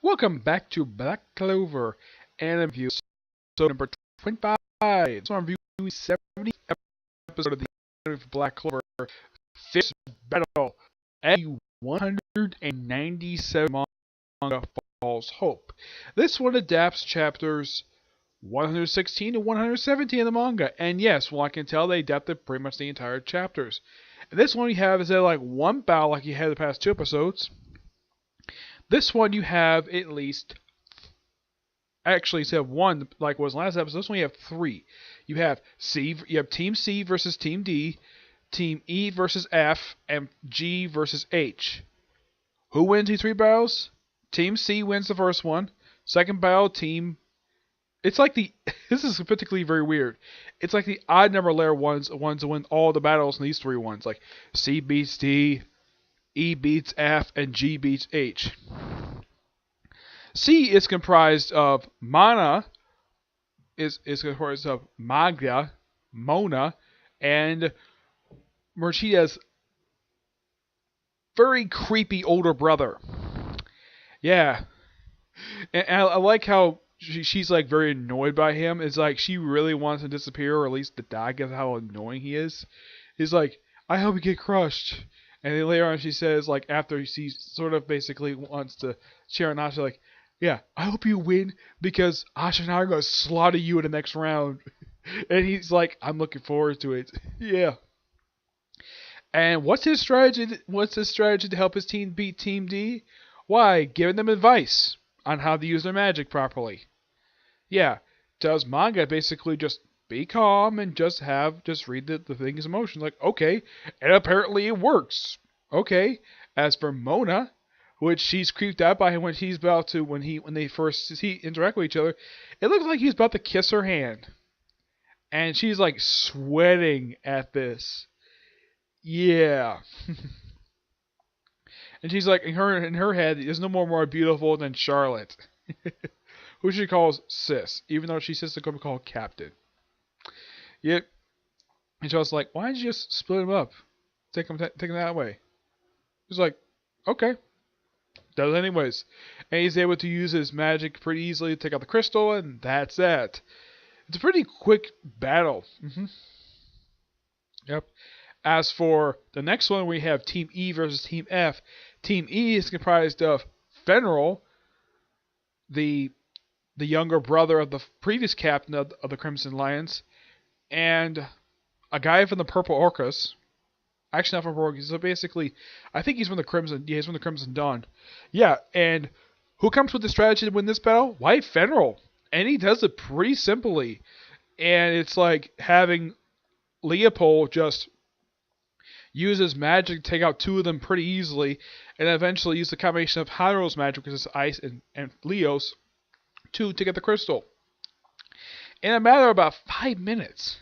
Welcome back to Black Clover and review episode number 25. So I'm reviewing 70 episode of the anime for Black Clover Fifth Battle at 197 manga False Hope. This one adapts chapters 116 to 117 in the manga, and yes, well I can tell they adapted pretty much the entire chapters. And this one you have is like one battle like you had the past two episodes. This one you have at least, actually instead of one like was last episode, this one you have three. You have Team C versus Team D, Team E versus F, and G versus H. Who wins these three battles? Team C wins the first one. Second battle, it's like this is particularly very weird. It's like the odd number layer ones to win all the battles in these three ones. Like C beats D, E beats F, and G beats H. C is comprised of Mana, is comprised of Magda, Mona, and Merchida's very creepy older brother. Yeah. And I like how she's like very annoyed by him. It's like she really wants to disappear or at least to die because of how annoying he is. He's like, I hope you get crushed. And then later on she says, like, after she sort of basically wants to cheer on Asha, like, yeah, I hope you win because Asha and I are going to slaughter you in the next round. And he's like, I'm looking forward to it. Yeah. And what's his strategy? What's his strategy to help his team beat Team D? Why, giving them advice on how to use their magic properly. Yeah, tells manga basically just be calm and just read the thing's emotions. Like, okay, and apparently it works. Okay. As for Mona, which she's creeped out by him when he's about to when they first interact with each other, it looks like he's about to kiss her hand. And she's like sweating at this. Yeah. And she's like, in her head, there's no more beautiful than Charlotte. Who she calls Sis, even though she's just going to be called Captain. Yep. And Charlotte's like, why didn't you just split him up? Take him that way. He's like, okay. Does it anyways. And he's able to use his magic pretty easily to take out the crystal, and that's that. It's a pretty quick battle. Yep. As for the next one, we have Team E versus Team F. Team E is comprised of Fenrir, the younger brother of the previous captain of the Crimson Lions, and a guy from the Purple Orcas. Actually, not from Purple Orcas. So basically, I think he's from the Crimson. Yeah, he's from the Crimson Dawn. Yeah, and who comes with the strategy to win this battle? Why, Fenrir. And he does it pretty simply. And it's like having Leopold just use his magic to take out two of them pretty easily, and eventually use the combination of Haru's magic, which is Ice, and Leo's, to get the crystal. In a matter of about 5 minutes.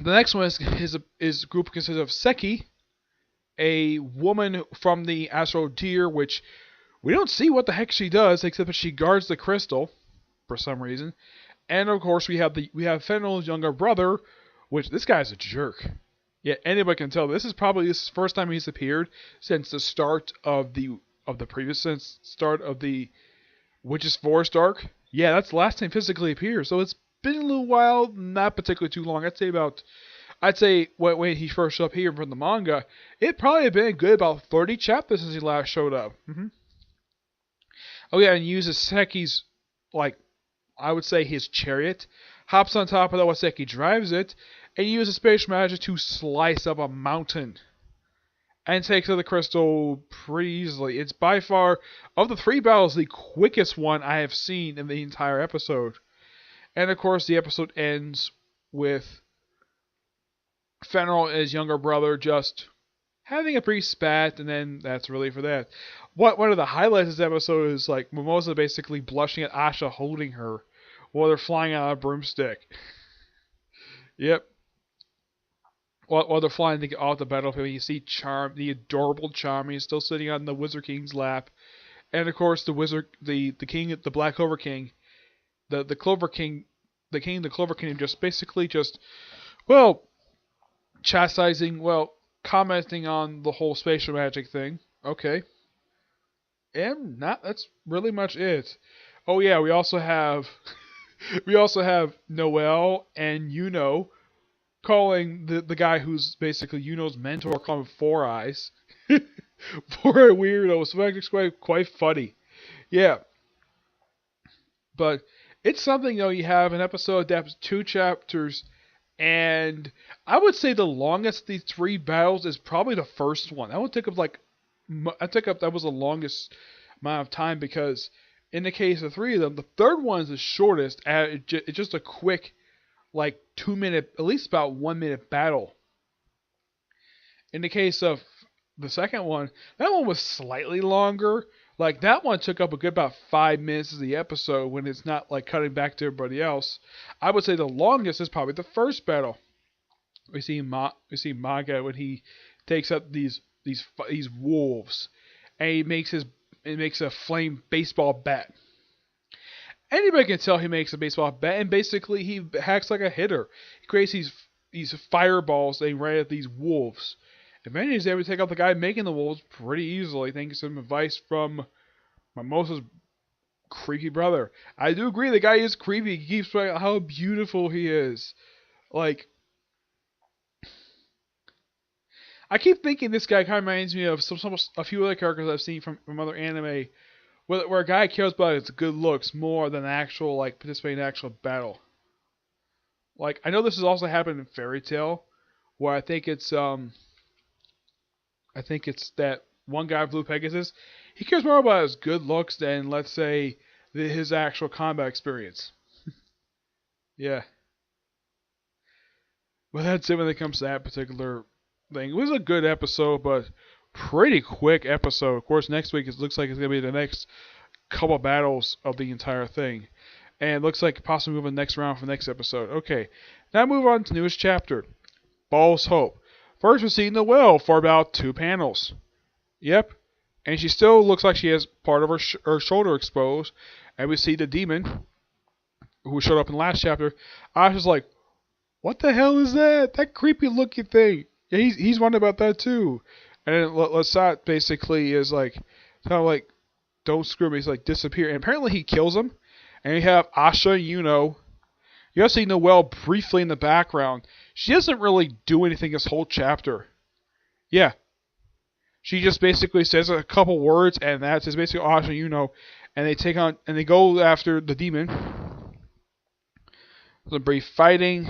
The next one is group consists of Seki, a woman from the Astral Deer, which we don't see what the heck she does, except that she guards the crystal for some reason. And of course we have Fenrir's younger brother, which this guy's a jerk. Yeah, anybody can tell. This is probably the first time he's appeared since the start of the start of the Witch's Forest arc. Yeah, that's the last time physically appeared. So it's been a little while, not particularly too long. I'd say when he first showed up here from the manga, it probably had been a good about 30 chapters since he last showed up. Oh yeah, and uses Seki's, like, I would say his chariot, hops on top of that while Seki drives it, and uses space magic to slice up a mountain. And takes out the crystal pretty easily. It's by far, of the three battles, the quickest one I have seen in the entire episode. And of course, the episode ends with Fenrir and his younger brother just having a brief spat, and then that's really for that. One of the highlights of this episode is like Mimosa basically blushing at Asha holding her while they're flying on a broomstick. Yep. While they're flying to get off the battlefield, you see the adorable Charmy is still sitting on the Wizard King's lap, and of course the king, the Black Clover King, the Clover King, the Clover Kingdom, just basically chastising, commenting on the whole spatial magic thing. Okay. And not that's really much it. Oh yeah, we also have we also have Noel and calling the guy who's basically mentor, calling him Four Eyes. For a weirdo, so it's quite funny. Yeah, but it's something though. You have an episode that's 2 chapters, and I would say the longest of these 3 battles is probably the first one. That would take up that was the longest amount of time because in the case of 3 of them, the third one is the shortest. And it's just a quick, like 2 minute, at least about 1 minute battle. In the case of the second one, that one was slightly longer. Like that one took up a good about 5 minutes of the episode when it's not like cutting back to everybody else. I would say the longest is probably the first battle. We see Maga when he takes up these wolves, and he makes a flame baseball bat. Anybody can tell he makes a baseball bat, and basically he hacks like a hitter. He creates these fireballs they right at these wolves. Eventually he's able to take out the guy making the wolves pretty easily, thanks to some advice from Mimosa's creepy brother. I do agree the guy is creepy. He keeps saying how beautiful he is. Like, I keep thinking this guy kind of reminds me of a few other characters I've seen from other anime, where a guy cares about his good looks more than actual like participating in actual battle. Like I know this has also happened in Fairy Tail, where I think it's that one guy, Blue Pegasus. He cares more about his good looks than, let's say, his actual combat experience. Yeah. But that's it when it comes to that particular thing. It was a good episode, but pretty quick episode. Of course, next week it looks like it's going to be the next couple battles of the entire thing. And it looks like possibly moving the next round for the next episode. Okay, now move on to the newest chapter. Ball's Hope. First we see Noelle for about 2 panels. Yep. And she still looks like she has part of her shoulder exposed. And we see the demon, who showed up in the last chapter. I was just like, what the hell is that? That creepy looking thing. Yeah, he's wondering about that too. And then Lasat basically is like, kind of like, don't screw me. He's like, disappear. And apparently he kills him. And you have Asha, You also see Noelle briefly in the background. She doesn't really do anything this whole chapter. Yeah. She just basically says a couple words, and that's basically Asha, and they go after the demon. Some brief fighting.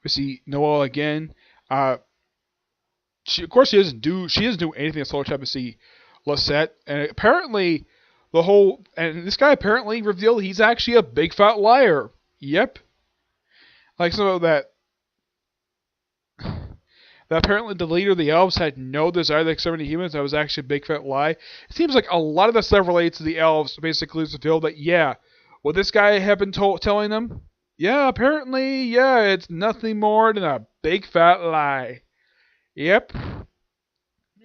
We see Noelle again. Of course she doesn't do anything this whole chapter. We see Lisette, and apparently this guy apparently revealed he's actually a big fat liar. Yep. Like so that apparently the leader of the elves had no desire to exterminate humans. That was actually a big fat lie. It seems like a lot of the stuff related to the elves basically is revealed that what this guy had been telling them, apparently, it's nothing more than a big fat lie. Yep.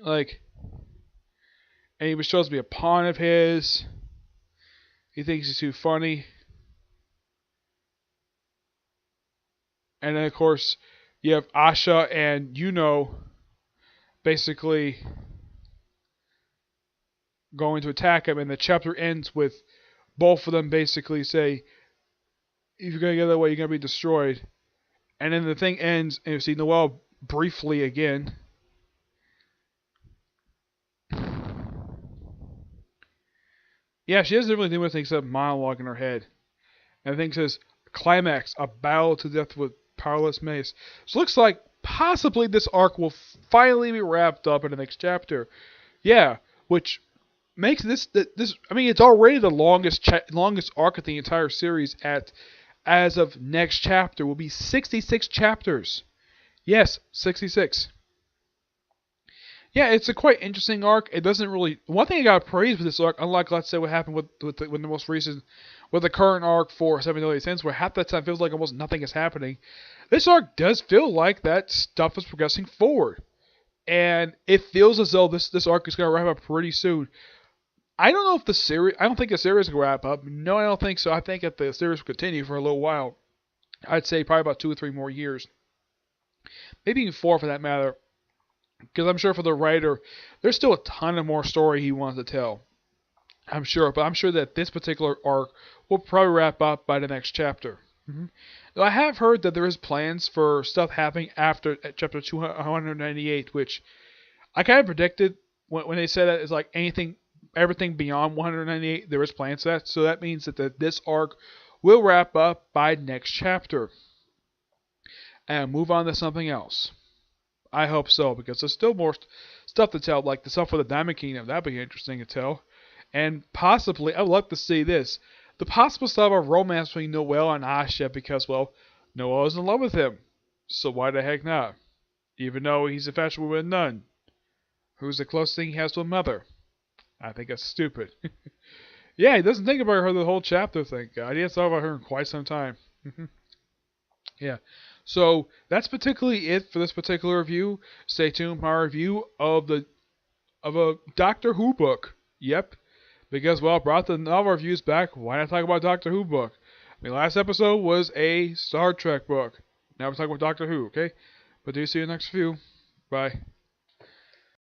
Like, and he was supposed to be a pawn of his. He thinks he's too funny. And then, of course, you have Asha and basically going to attack him. And the chapter ends with both of them basically say, if you're going to get that way, you're going to be destroyed. And then the thing ends, and you see Noelle briefly again. Yeah, she doesn't really do anything except monologue in her head. And the thing says, climax, a battle to death with powerless mace. So it looks like possibly this arc will finally be wrapped up in the next chapter. Yeah, which makes this. I mean, it's already the longest arc of the entire series. As of next chapter will be 66 chapters. Yes, 66. Yeah, it's a quite interesting arc. It doesn't really. One thing I got to praise with this arc, unlike let's say what happened with the most recent, with the current arc for 7 Deadly Sins, where half that time feels like almost nothing is happening. This arc does feel like that stuff is progressing forward, and it feels as though this arc is going to wrap up pretty soon. I don't know if the series. I don't think the series will wrap up. No, I don't think so. I think that the series will continue for a little while. I'd say probably about 2 or 3 more years, maybe even 4 for that matter. Because I'm sure for the writer, there's still a ton of more story he wants to tell. I'm sure, but I'm sure that this particular arc will probably wrap up by the next chapter. hmm Now, I have heard that there is plans for stuff happening after chapter 298, which I kind of predicted when they said that it's like everything beyond 198, there is plans for that. So that means that this arc will wrap up by next chapter and move on to something else. I hope so, because there's still more stuff to tell, like the stuff for the Diamond Kingdom. That'd be interesting to tell. And possibly, I'd love to see this. The possible stuff of romance between Noelle and Asha, because, well, Noelle is in love with him. So why the heck not? Even though he's infatuated with a nun. Who's the closest thing he has to a mother? I think that's stupid. Yeah, he doesn't think about her the whole chapter, thank God. He hasn't thought about her in quite some time. Yeah. So that's particularly it for this particular review. Stay tuned for my review of a Doctor Who book. Yep. Because, well, I brought the novel reviews back. Why not talk about Doctor Who book? I mean, last episode was a Star Trek book. Now we're talking about Doctor Who, okay? But do see you next review. Bye.